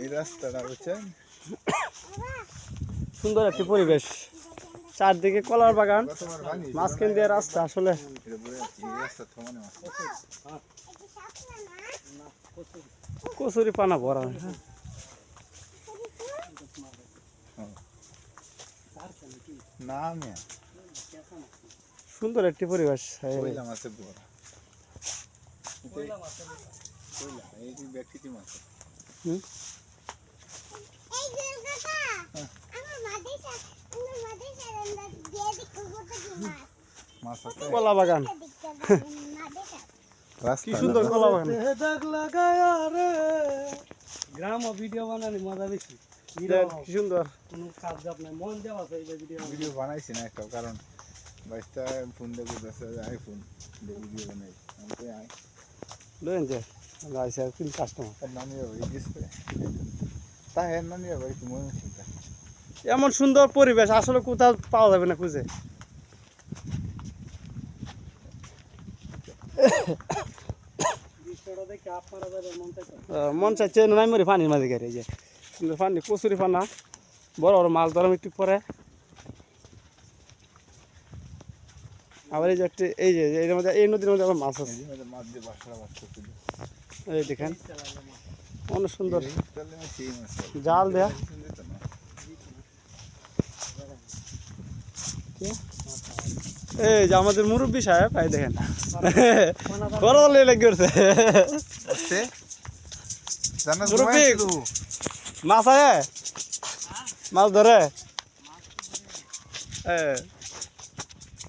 এই রাস্তাটা বুঝছেন সুন্দর একটি পরিবেশ, চারদিকে কলার বাগান, মাঝখান দিয়ে রাস্তা। আসলে কচুরি পানা ভরা। সুন্দর একটি পরিবেশ। কলা বাগান, কি সুন্দর কলা বাগান। গ্রাম ভিডিও বানানি মজা বেশি, কি সুন্দর। কোনো কাজ আপনার মন দেওয়া ভিডিও বানাইছি না একটা, কারণ বাইশটা ফোন দেখে আইফোন ভিডিও বানাই লইন যে আইসা তিন কাস্টমার নামিয়ে গেছে তাই নামিয়ে একটু মনে চিন্তা। এমন সুন্দর পরিবেশ আসলে কোথাও পাওয়া যাবে না খুঁজে। মন চাইছে নাই মরি পানির মাঝে গেছে, যে সুন্দর পানি, কচুরি পানা, বড় বড় মাছ ধরাম একটু পরে। আবার এই যে একটি এই যে এর মধ্যে, এই নদীর মধ্যে আবার মাছ আছে, এই দেখেন অনেক সুন্দর জাল দেয়া। এই যে আমাদের মুরব্বী সাহেব, এই দেখেন করলে লেগে উঠছে মুরব্বী, মাছ আয়, মাছ ধরে।